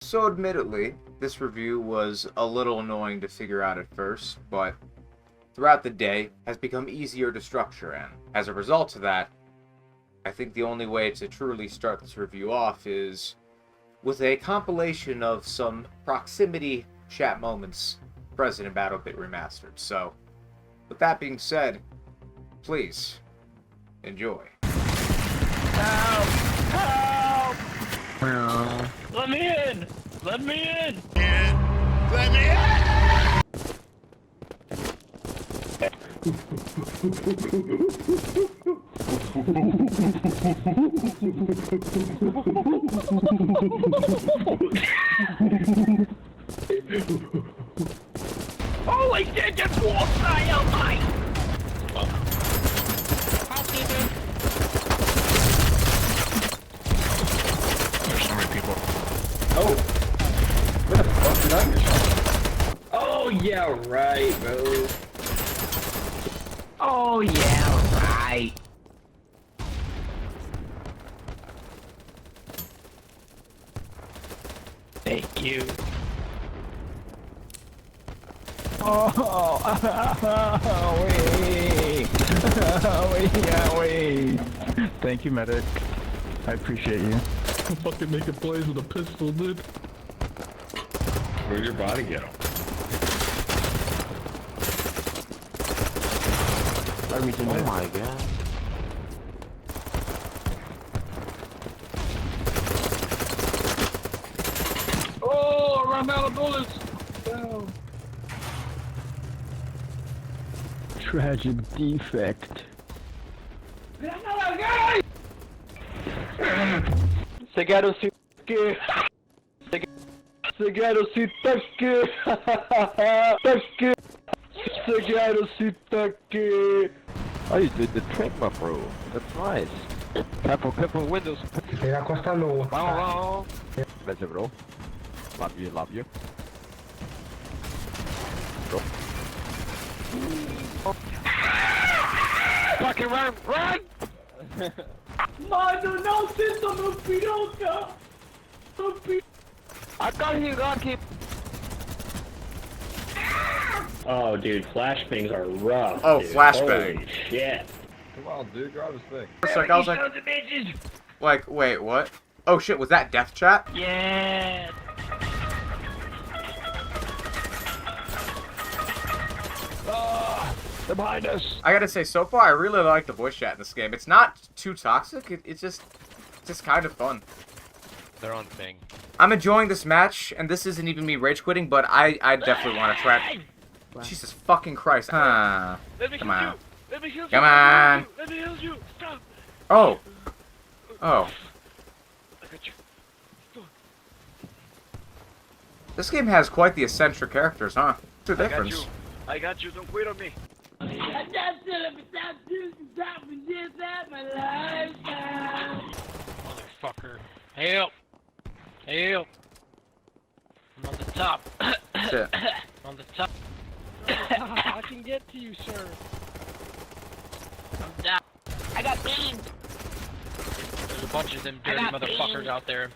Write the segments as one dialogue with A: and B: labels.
A: So admittedly, this review was a little annoying to figure out at first, but throughout the day has become easier to structure, and as a result of that, I think the only way to truly start this review off is with a compilation of some proximity chat moments present in Battlebit Remastered. So, with that being said, please enjoy.
B: Help! Help! Let me in! Let me in! Let me in! Holy shit, just walked right out my... There's so many people.
C: Oh! Where the fuck did I get?
D: Oh yeah, right, bro.
B: Oh yeah, right. Thank you.
E: Wait. Thank you, medic. I appreciate you.
C: I'm fucking making plays with a pistol, dude.
D: Where'd your body go?
F: Oh my god.
C: Oh, I ran out of bullets! Down.
E: Tragic defect.
D: Segaro si que. Segaro si taque. Taque. Segaro si taque.
F: Oh, you did the trick, my bro. That's nice. Careful, windows.
G: Era Costa Loa.
F: Vamos. That's it, bro. Love you. Bro. Fucking run!
B: Mano, não sinto meu piroca!
F: I got him.
D: Oh, dude, flash things are rough.
A: Oh,
D: dude.
A: flashbang.
D: Holy shit.
C: Come on, dude, grab his thing.
A: For a sec, I was like, wait, what? Oh shit, was that death chat?
B: Yeah.
E: They're behind us.
A: I gotta say, so far, I really like the voice chat in this game. It's not too toxic, it's just kind of fun.
H: Their own thing.
A: I'm enjoying this match, and this isn't even me rage quitting, but I definitely want to try. Jesus fucking Christ. Huh.
B: Let me
A: Come
B: shoot
A: on.
B: you! Let me shoot you!
A: Come on.
B: Let me shoot you! Stop!
A: Oh.
B: I got you.
A: This game has quite the eccentric characters, huh? What's the difference?
B: I got you, don't quit on me. Motherfucker. Help! Help! I'm on the top.
A: Shit.
B: On the top. I can get to you, sir. I'm down. I got beamed. There's a bunch of them dirty motherfuckers out there.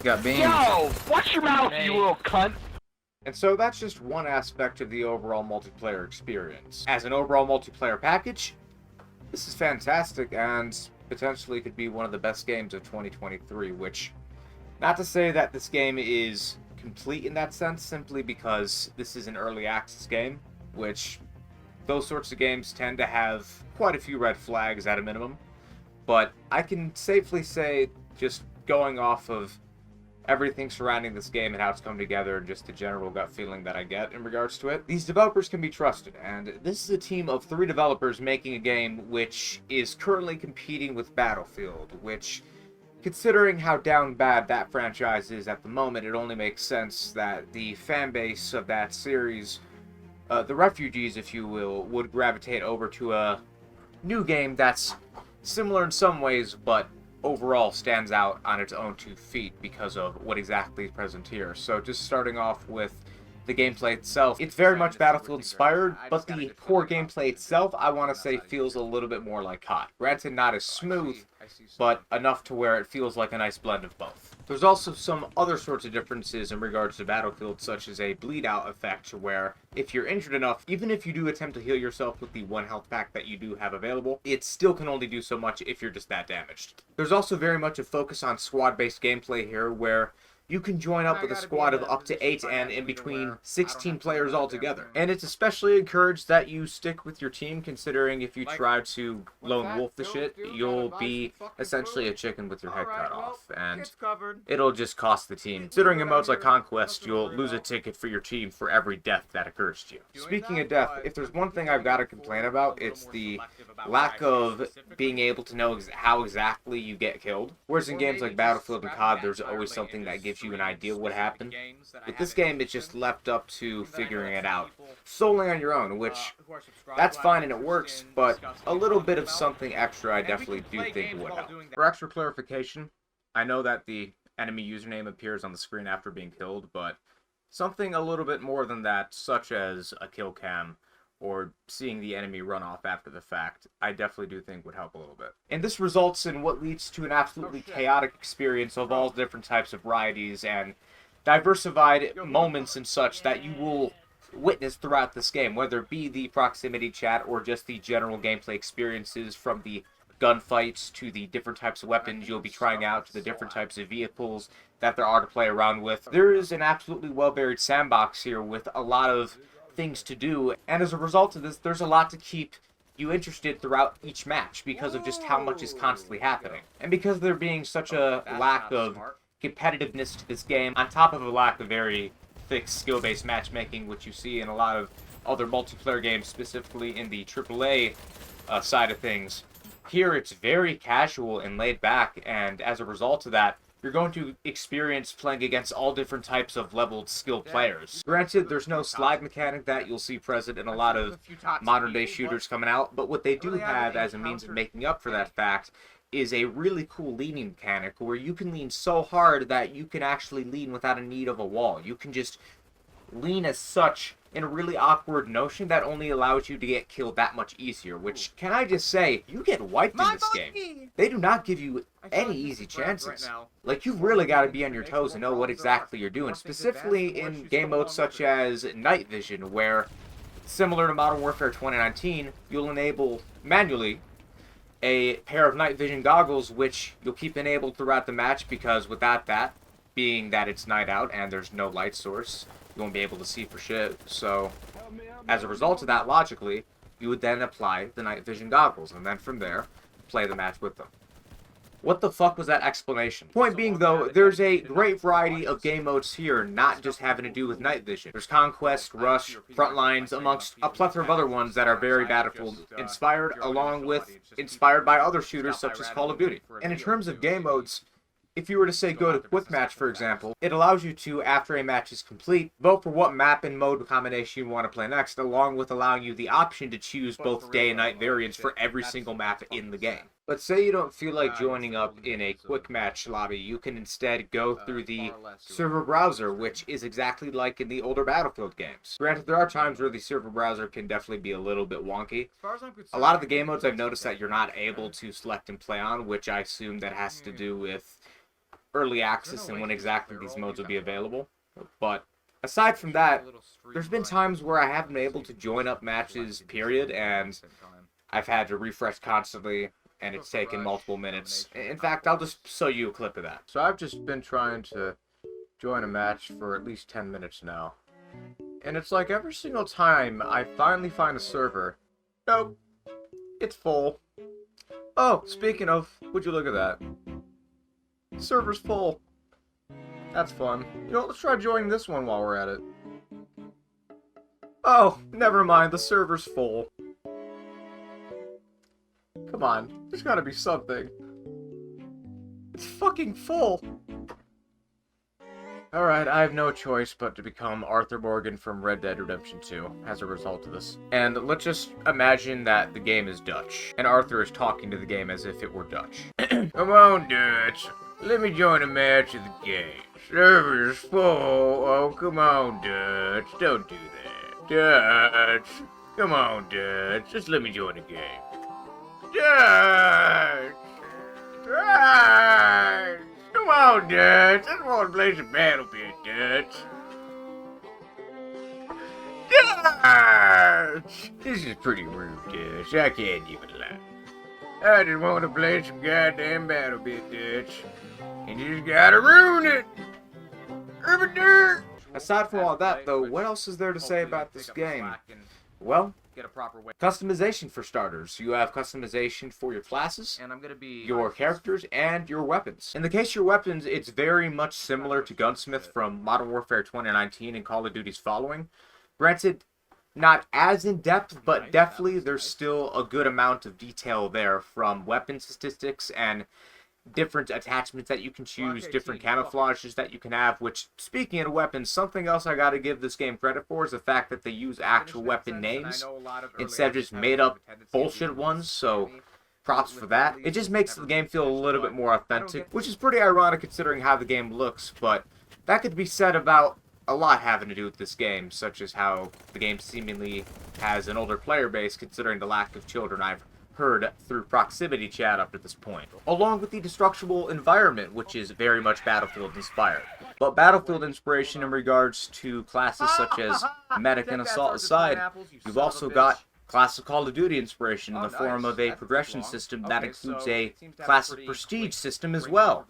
A: Got beans.
B: Yo! Watch your mouth, you little cunt!
A: And so that's just one aspect of the overall multiplayer experience. As an overall multiplayer package, this is fantastic and potentially could be one of the best games of 2023, which, not to say that this game is complete in that sense, simply because this is an early access game, which those sorts of games tend to have quite a few red flags at a minimum. But I can safely say, just going off of everything surrounding this game and how it's come together and just the general gut feeling that I get in regards to it, these developers can be trusted, and this is a team of 3 developers making a game which is currently competing with Battlefield, which, considering how down bad that franchise is at the moment, it only makes sense that the fan base of that series, the refugees if you will, would gravitate over to a new game that's similar in some ways, but overall stands out on its own 2 feet because of what exactly is present here. So just starting off with the gameplay itself, it's very much Battlefield inspired, but the core gameplay itself, I want to say, feels a little bit more like COD. Granted, not as smooth, but enough to where it feels like a nice blend of both. There's also some other sorts of differences in regards to Battlefield, such as a bleed out effect, where if you're injured enough, even if you do attempt to heal yourself with the 1 health pack that you do have available, it still can only do so much if you're just that damaged. There's also very much a focus on squad-based gameplay here, where you can join up with a squad of up to 8 and in between 16 players altogether. And it's especially encouraged that you stick with your team, considering if you try to lone wolf the shit, you'll be essentially a chicken with your head cut off, and it'll just cost the team. Considering in modes like Conquest, you'll lose a ticket for your team for every death that occurs to you. Speaking of death, if there's one thing I've got to complain about, it's the lack of being able to know how exactly you get killed. Whereas in games like Battlefield and COD, there's always something that gives you an idea what happened. With this game, it's just left up to figuring it out solely on your own, which that's fine and it works, but a little bit of something extra I definitely do think would help. For extra clarification, I know that the enemy username appears on the screen after being killed, but something a little bit more than that, such as a kill cam or seeing the enemy run off after the fact, I definitely do think would help a little bit. And this results in what leads to an absolutely chaotic experience of all different types of varieties and diversified moments and such that you will witness throughout this game, whether it be the proximity chat or just the general gameplay experiences, from the gunfights to the different types of weapons you'll be trying out to the different types of vehicles that there are to play around with. There is an absolutely well-varied sandbox here with a lot of things to do, and as a result of this, there's a lot to keep you interested throughout each match because of just how much is constantly happening. And because there being such a lack of competitiveness to this game, on top of a lack of very thick skill-based matchmaking, which you see in a lot of other multiplayer games, specifically in the AAA side of things, here it's very casual and laid back, and as a result of that, you're going to experience playing against all different types of leveled skilled players. Granted, there's no slide mechanic that you'll see present in a lot of modern-day shooters coming out, but what they do have as a means of making up for that fact is a really cool leaning mechanic where you can lean so hard that you can actually lean without a need of a wall. You can just lean as such in a really awkward notion that only allows you to get killed that much easier, which, can I just say, you get wiped in this game. They do not give you any easy chances. Like, you've really got to be on your toes and know what exactly you're doing, specifically in game modes such as Night Vision, where, similar to Modern Warfare 2019, you'll enable manually a pair of night vision goggles, which you'll keep enabled throughout the match, because without that, being that it's night out and there's no light source, you won't be able to see for shit. So, as a result of that, logically, you would then apply the night vision goggles, and then from there, play the match with them. What the fuck was that explanation? Point being, though, there's a great variety of game modes here, not just having to do with night vision. There's Conquest, Rush, Frontlines, amongst a plethora of other ones that are very Battlefield-inspired, along with inspired by other shooters such as Call of Duty. And in terms of game modes, if you were to say go to Quick Match, for example, it allows you to, after a match is complete, vote for what map and mode combination you want to play next, along with allowing you the option to choose both day and night variants for every single map in the game. But say you don't feel like joining up in a Quick Match lobby, you can instead go through the server browser, which is exactly like in the older Battlefield games. Granted, there are times where the server browser can definitely be a little bit wonky. A lot of the game modes I've noticed that you're not able to select and play on, which I assume that has to do with early access and when exactly these modes will be available. But aside from that, there's been times where I haven't been able to join up matches, period, and I've had to refresh constantly, and it's taken multiple minutes. In fact, I'll just show you a clip of that. So I've just been trying to join a match for at least 10 minutes now. And it's like every single time I finally find a server, nope, it's full. Oh, speaking of, would you look at that? Server's full. That's fun. You know, let's try joining this one while we're at it. Oh, never mind, the server's full. Come on, there's gotta be something. It's fucking full. Alright, I have no choice but to become Arthur Morgan from Red Dead Redemption 2 as a result of this. And let's just imagine that the game is Dutch, and Arthur is talking to the game as if it were Dutch. Come on, Dutch. Let me join a match of the game. Server's full. Oh, come on, Dutch. Don't do that. Dutch. Come on, Dutch. Just let me join the game. Dutch. Dutch. Come on, Dutch. I just want to play some Battlebit, Dutch. Dutch. This is pretty rude, Dutch. I can't even lie. I just want to play some goddamn Battlebit, Dutch. And you just gotta ruin it. Aside from all that, though, what else is there to say about this game? Well, customization for starters. You have customization for your classes, your characters, and your weapons. In the case of your weapons, it's very much similar to Gunsmith from Modern Warfare 2019 and Call of Duty's following. Granted, not as in-depth, but definitely there's still a good amount of detail there, from weapon statistics and different attachments that you can choose, different camouflages that you can have, which, speaking of weapons, something else I gotta give this game credit for is the fact that they use actual weapon names instead of just made-up bullshit ones, so props for that. It just makes the game feel a little bit more authentic, which is pretty ironic considering how the game looks, but that could be said about a lot having to do with this game, such as how the game seemingly has an older player base considering the lack of children I've heard through proximity chat up to this point, along with the destructible environment, which is very much Battlefield inspired. But Battlefield inspiration in regards to classes such as Medic and Assault aside, you've also got classic Call of Duty inspiration in the form of a progression system that includes a classic prestige system as well,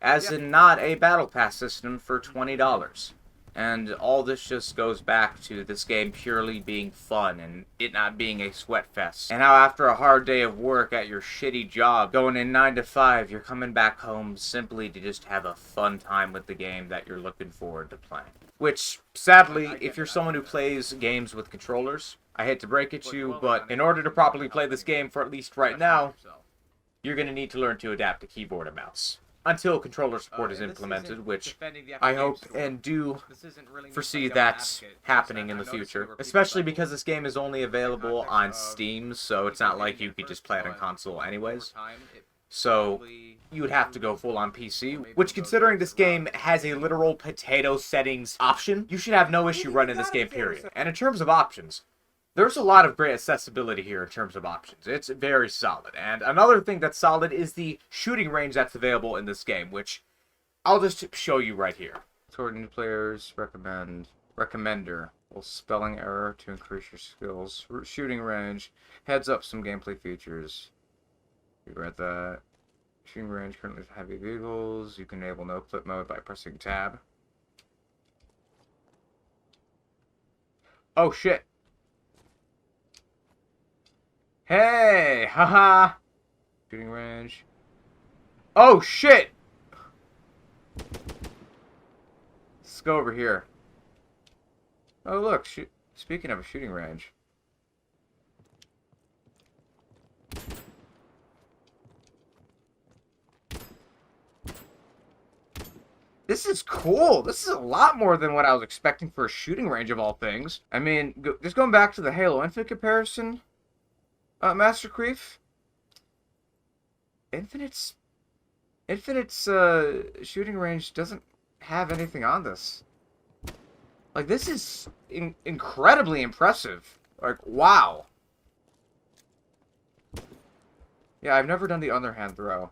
A: as in not a battle pass system for $20. And all this just goes back to this game purely being fun and it not being a sweat fest. And how after a hard day of work at your shitty job, going in 9 to 5, you're coming back home simply to just have a fun time with the game that you're looking forward to playing. Which, sadly, if you're someone who plays games with controllers, I hate to break it to you, but in order to properly play this game for at least right now, you're going to need to learn to adapt to keyboard and mouse. Until controller support is implemented, which I hope and do foresee that happening in the future. Especially because this game is only available on Steam, so it's not like you could just play it on console anyways. So you would have to go full on PC, which considering this game has a literal potato settings option, you should have no issue running this game, period. And in terms of options, there's a lot of great accessibility here in terms of options. It's very solid. And another thing that's solid is the shooting range that's available in this game, which I'll just show you right here. Toward new players, recommender. Well, spelling error to increase your skills. Shooting range. Heads up some gameplay features. You read that. Shooting range currently with heavy vehicles. You can enable no clip mode by pressing tab. Oh shit. Hey! Haha! Shooting range. Oh, shit! Let's go over here. Oh, look. Speaking of a shooting range. This is cool. This is a lot more than what I was expecting for a shooting range of all things. I mean, just going back to the Halo Infinite comparison... Master Queef, Infinite's shooting range doesn't have anything on this. Like, this is incredibly impressive. Like, wow. Yeah, I've never done the underhand throw.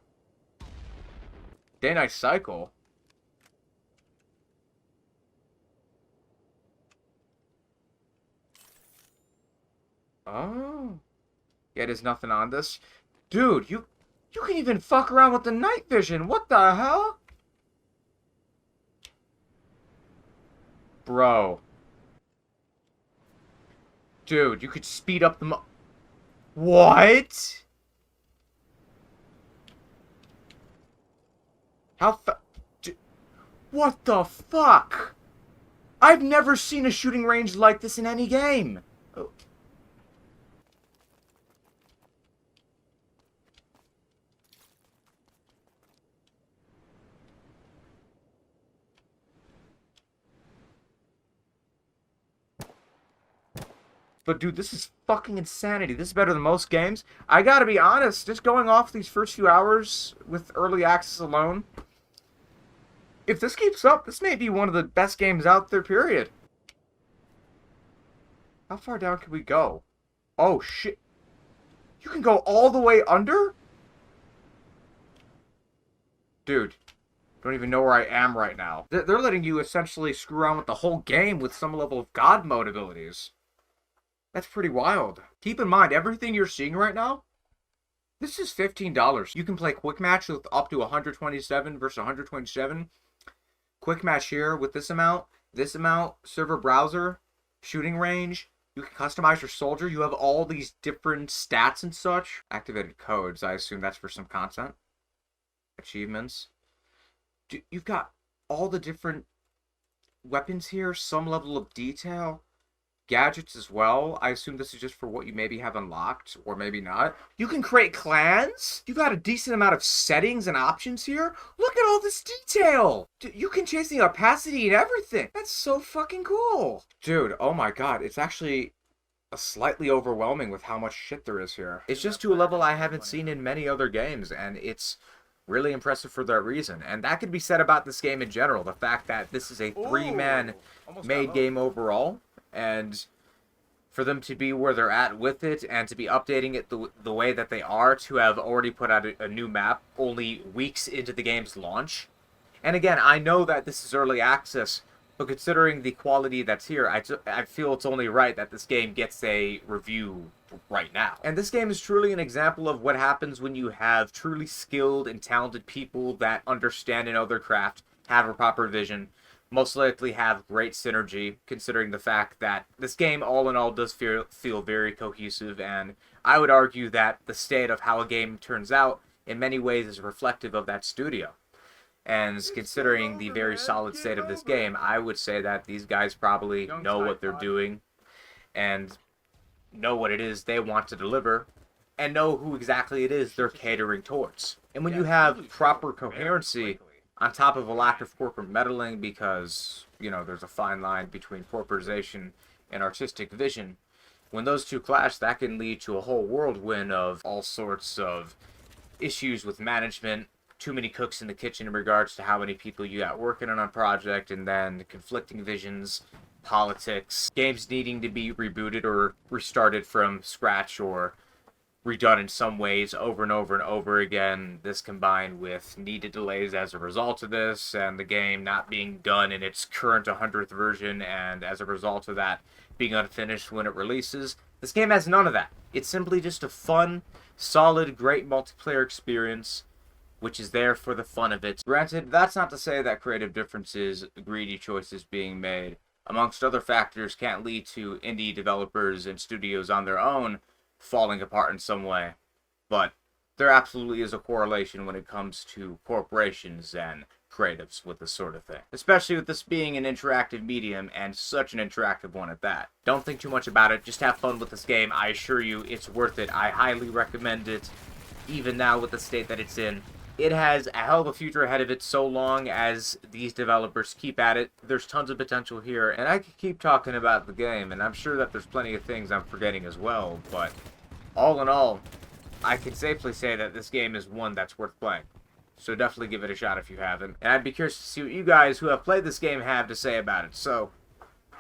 A: Day-night cycle. Oh. Yeah, there's nothing on this. Dude, you can even fuck around with the night vision. What the hell? Bro. Dude, you could speed up the What? What the fuck? I've never seen a shooting range like this in any game. Oh. But dude, this is fucking insanity. This is better than most games. I gotta be honest, just going off these first few hours with early access alone, If this keeps up, this may be one of the best games out there, period. How far down can we go? Oh, shit. You can go all the way under? Dude, don't even know where I am right now. They're letting you essentially screw around with the whole game with some level of God mode abilities. That's pretty wild. Keep in mind, everything you're seeing right now, this is $15. You can play Quick Match with up to 127 versus 127. Quick Match here with this amount, server browser, shooting range. You can customize your soldier. You have all these different stats and such. Activated codes, I assume that's for some content. Achievements. You've got all the different weapons here, some level of detail. Gadgets as well. I assume this is just for what you maybe have unlocked, or maybe not. You can create clans. You got a decent amount of settings and options here. Look at all this detail. You can change the opacity and everything. That's so fucking cool. Dude, oh my god. It's actually slightly overwhelming with how much shit there is here. It's just to a level I haven't seen in many other games, and it's really impressive for that reason. And that could be said about this game in general. The fact that this is a three-man made game overall. And for them to be where they're at with it and to be updating it the way that they are, to have already put out a new map only weeks into the game's launch. And again, I know that this is early access, but considering the quality that's here, I feel it's only right that this game gets a review right now. And this game is truly an example of what happens when you have truly skilled and talented people that understand and know their craft, have a proper vision, most likely have great synergy, considering the fact that this game, all in all, does feel very cohesive, and I would argue that the state of how a game turns out, in many ways, is reflective of that studio. And considering the very solid state of this game, I would say that these guys probably know what they're doing, and know what it is they want to deliver, and know who exactly it is they're catering towards. And when you have proper coherency, on top of a lack of corporate meddling, because, you know, there's a fine line between corporatization and artistic vision, when those two clash, that can lead to a whole whirlwind of all sorts of issues with management, too many cooks in the kitchen in regards to how many people you got working on a project, and then conflicting visions, politics, games needing to be rebooted or restarted from scratch or redone in some ways over and over and over again. This combined with needed delays as a result of this, and the game not being done in its current 100th version, and as a result of that being unfinished when it releases. This game has none of that. It's simply just a fun, solid, great multiplayer experience, which is there for the fun of it. Granted, that's not to say that creative differences, greedy choices being made, amongst other factors, can't lead to indie developers and studios on their own falling apart in some way, but there absolutely is a correlation when it comes to corporations and creatives with this sort of thing, especially with this being an interactive medium, and such an interactive one at that. Don't think too much about it, just have fun with this game. I assure you it's worth it. I highly recommend it, even now with the state that it's in. It has a hell of a future ahead of it, so long as these developers keep at it. There's tons of potential here, and I could keep talking about the game, and I'm sure that there's plenty of things I'm forgetting as well, but all in all, I can safely say that this game is one that's worth playing. So definitely give it a shot if you haven't. And I'd be curious to see what you guys who have played this game have to say about it. So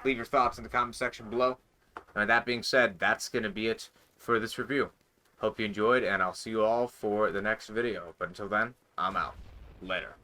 A: leave your thoughts in the comment section below. And with that being said, that's going to be it for this review. Hope you enjoyed, and I'll see you all for the next video. But until then, I'm out. Later.